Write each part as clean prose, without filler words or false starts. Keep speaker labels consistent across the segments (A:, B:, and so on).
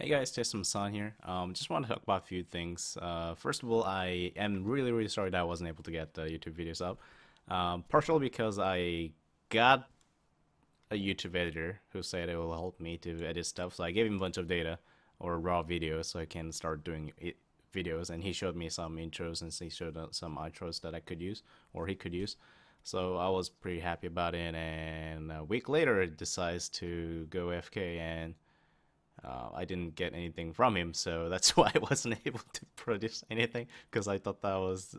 A: Hey guys, MaSsan's here. Just want to talk about a few things. First of all, I am really sorry that I wasn't able to get the YouTube videos up. Partially because I got a YouTube editor who said it will help me to edit stuff, so I gave him a bunch of data or raw videos so I can start doing videos, and he showed me some intros and he showed some outros that I could use or he could use. So I was pretty happy about it, and a week later it decides to go FK and I didn't get anything from him, so that's why I wasn't able to produce anything because I thought those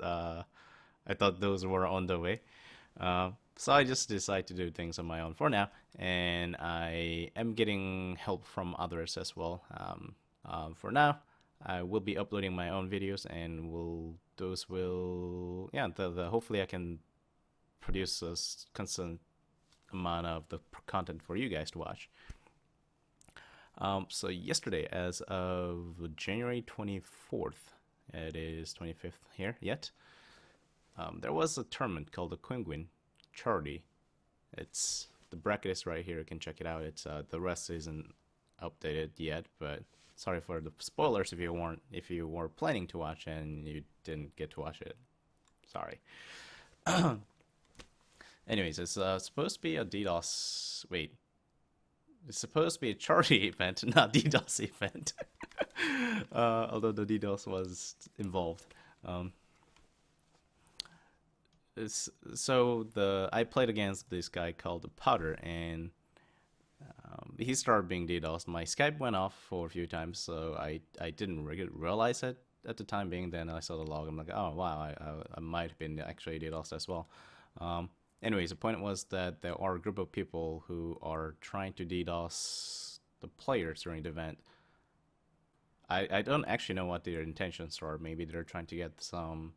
A: were on the way. So I just decided to do things on my own for now, and I am getting help from others as well. For now, I will be uploading my own videos, and hopefully I can produce a constant amount of the content for you guys to watch. So yesterday, as of January 24th, it is 25th here yet, there was a tournament called the Kinguin Charity. It's the bracket is right here. You can check it out. It's the rest isn't updated yet, but sorry for the spoilers if you were planning to watch and you didn't get to watch it. Sorry. Anyways, it's supposed to be a DDoS. Wait, it's supposed to be a charity event, not DDoS event. Although the DDoS was involved. Um, I played against this guy called the Powder, and he started being DDoS. My Skype went off for a few times, so I didn't realize it at the time being. Then I saw the log. I'm like, oh wow, I might have been actually DDoS as well. Um, Anyways, the point was that there are a group of people who are trying to DDoS the players during the event. I don't actually know what their intentions are. Maybe they're trying to get some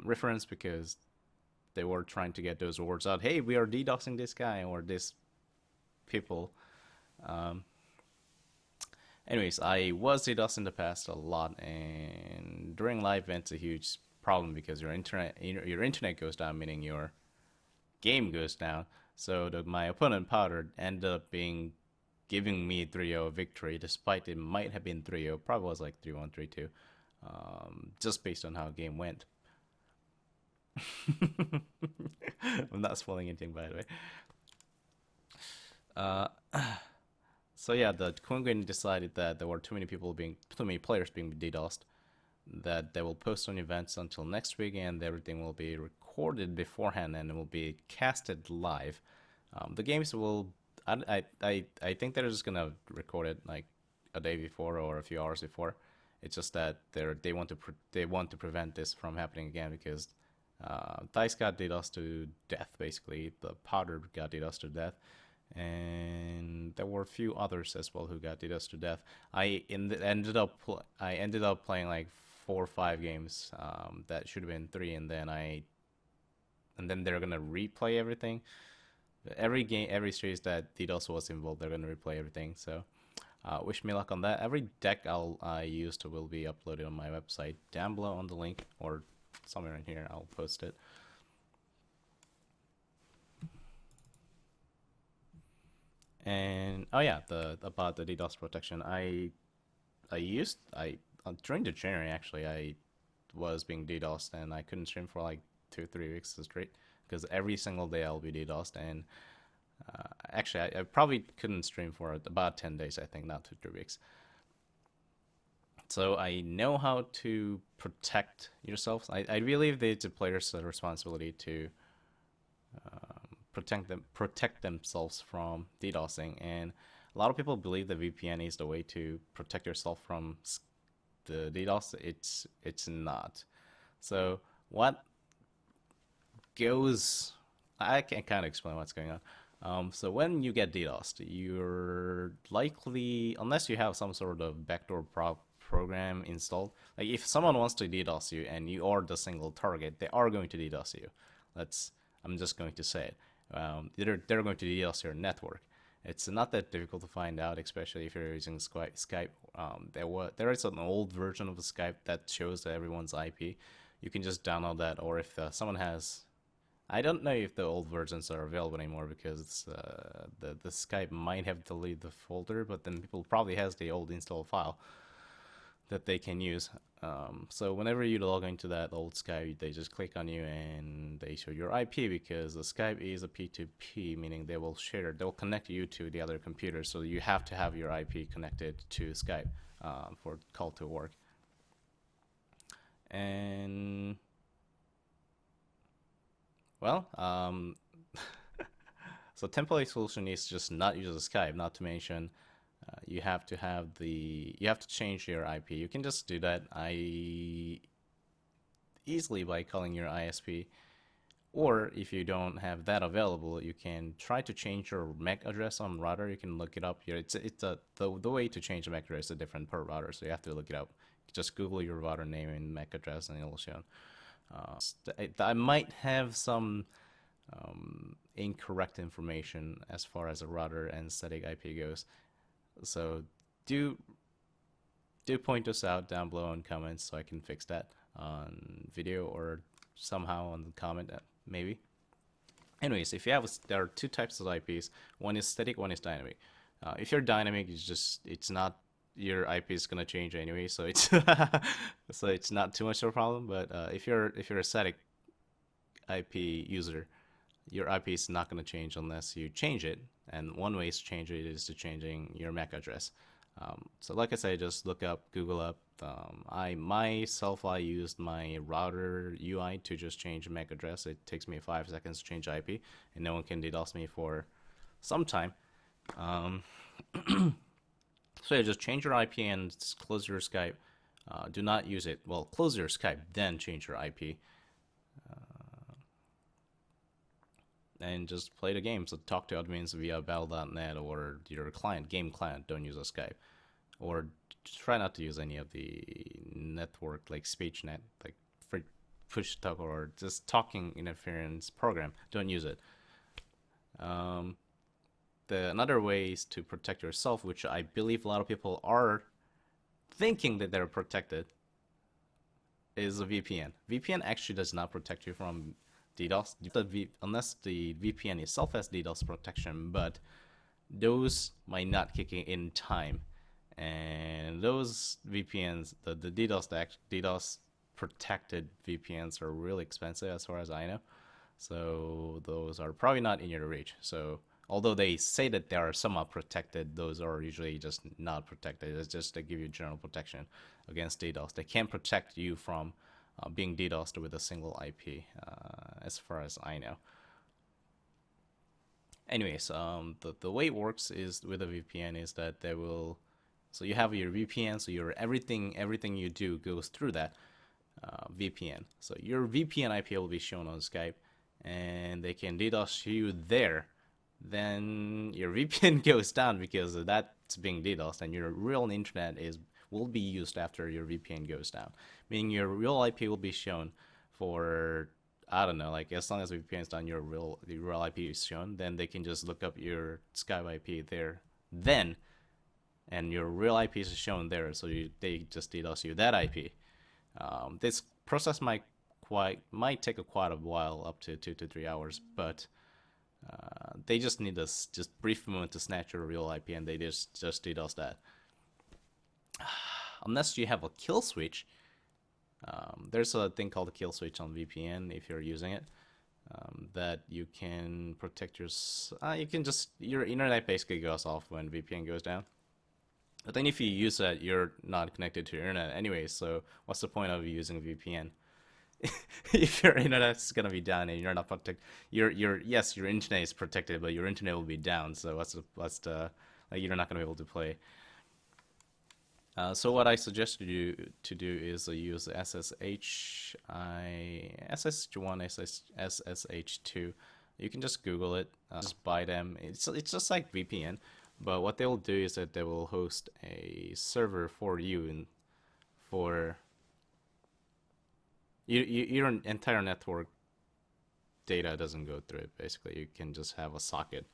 A: reference because they were trying to get those words out. Hey, we are DDoSing this guy or this people. Um, Anyways, I was DDoS in the past a lot, and during live events, a huge problem because your internet goes down, meaning your game goes down. So my opponent Powder ended up giving me 3-0 victory, despite it might have been 3-0. Probably was like 3-1, 3-2, just based on how the game went. I'm not spoiling anything, by the way. Uh, so yeah, the Kinguin decided that there were too many players being DDoSed, that they will post on events until next week, and everything will be recorded beforehand and it will be casted live. The games will, I think they're just gonna record it like a day before or a few hours before. It's just that they want to prevent this from happening again because Dice got DDoS to death basically. The Powder got DDoS to death, and there were a few others as well who got DDoS to death. Ended up playing like 4 or 5 games that should have been 3, and then they're gonna replay everything. Every game, every series that DDoS was involved, they're gonna replay everything. So, wish me luck on that. Every deck I used will be uploaded on my website down below on the link or somewhere in here. I'll post it. And oh yeah, about the DDoS protection, during the January actually I was being DDoSed and I couldn't stream for like 2 or 3 weeks straight because every single day I'll be DDoSed, and actually I probably couldn't stream for about 10 days, I think, not 2 or 3 weeks. So I know how to protect yourselves. I believe it's a player's responsibility to protect themselves from DDoSing, and a lot of people believe that VPN is the way to protect yourself from the DDoS. It's not. So what goes? I can kind of explain what's going on. So when you get DDoSed, you're likely, unless you have some sort of backdoor program installed, like if someone wants to DDoS you and you are the single target, they are going to DDoS you. I'm just going to say it. They're going to DDoS your network. It's not that difficult to find out, especially if you're using Skype. There is an old version of the Skype that shows everyone's IP. You can just download that, or if someone has I don't know if the old versions are available anymore because the Skype might have deleted the folder, but then people probably has the old install file that they can use. So whenever you log into that old Skype, they just click on you and they show your IP, because the Skype is a P2P, meaning they'll connect you to the other computer. So you have to have your IP connected to Skype for call to work. And well, so template solution is just not use Skype. Not to mention, you have to change your IP. You can just do that easily by calling your ISP, or if you don't have that available, you can try to change your MAC address on router. You can look it up here. The way to change the MAC address is different per router, so you have to look it up. Just Google your router name and MAC address, and it'll show. I might have some incorrect information as far as a router and static IP goes. So do point us out down below in comments so I can fix that on video or somehow on the comment maybe. Anyways, there are two types of IPs. One is static, one is dynamic. If you're dynamic, it's not, your IP is gonna change anyway, so it's so it's not too much of a problem. But if you're a static IP user, your IP is not gonna change unless you change it. And one way to change it is to changing your MAC address. So like I said, just Google up. I used my router UI to just change MAC address. It takes me 5 seconds to change IP, and no one can DDoS me for some time. So yeah, just change your IP and close your Skype. Do not use it. Well, close your Skype, then change your IP. And just play the game. So talk to admins via battle.net or your game client. Don't use a Skype. Or try not to use any of the network like SpeechNet, like push talk or just talking interference program. Don't use it. Another way is to protect yourself, which I believe a lot of people are thinking that they're protected, is a VPN. VPN actually does not protect you from DDoS, unless the VPN itself has DDoS protection, but those might not kick in time. And those VPNs, the DDoS protected VPNs are really expensive as far as I know. So those are probably not in your reach. So although they say that they are somewhat protected, those are usually just not protected. It's just to give you general protection against DDoS. They can't protect you from being DDoSed with a single IP, as far as I know. Anyways, the way it works is with a VPN is that they will, so you have your VPN, so everything you do goes through that VPN. So your VPN IP will be shown on Skype, and they can DDoS you there. Then your VPN goes down because that's being DDoSed, and your real internet will be used after your VPN goes down. Meaning your real IP will be shown for, I don't know, like as long as the VPN is done, the real IP is shown. Then they can just look up your Skype IP there. Then, and your real IP is shown there, so they just DDoS you that IP. This process might take quite a while, up to 2 to 3 hours, but they just need this brief moment to snatch your real IP, and they just DDoS that. Unless you have a kill switch, there's a thing called a kill switch on VPN if you're using it, that you can protect your internet basically goes off when VPN goes down. But then if you use that, you're not connected to your internet anyway, so what's the point of using VPN? If your internet's gonna be down and you're not protected, yes, your internet is protected, but your internet will be down. So what's the you're not gonna be able to play. So what I suggest you to do is use SSH, SSH1, SSH2. You can just Google it, just buy them. It's just like VPN, but what they will do is that they will host a server for you and for your entire network data doesn't go through it. Basically, you can just have a socket.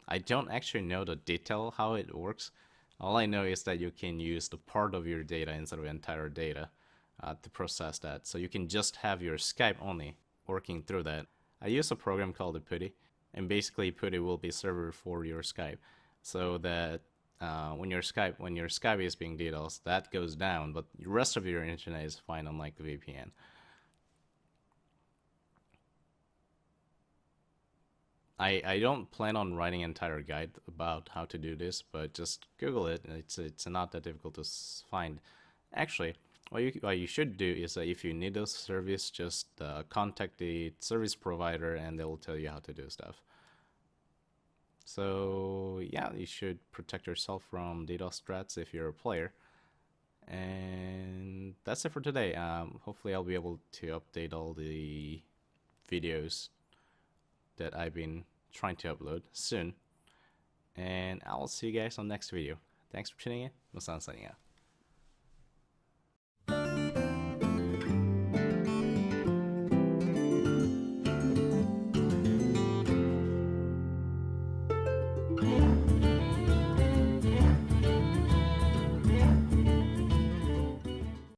A: I don't actually know the detail how it works. All I know is that you can use the part of your data instead of entire data to process that. So you can just have your Skype only working through that. I use a program called the PuTTY, and basically PuTTY will be server for your Skype, so that when your Skype is being DDoS, that goes down, but the rest of your internet is fine, unlike the VPN. I don't plan on writing an entire guide about how to do this, but just Google it. It's not that difficult to find. Actually, what you should do is if you need those service, just contact the service provider and they'll tell you how to do stuff. So yeah, you should protect yourself from DDoS threats if you're a player. And that's it for today. Hopefully I'll be able to update all the videos that I've been trying to upload soon. And I'll see you guys on the next video. Thanks for tuning in. MaSsan's signing out.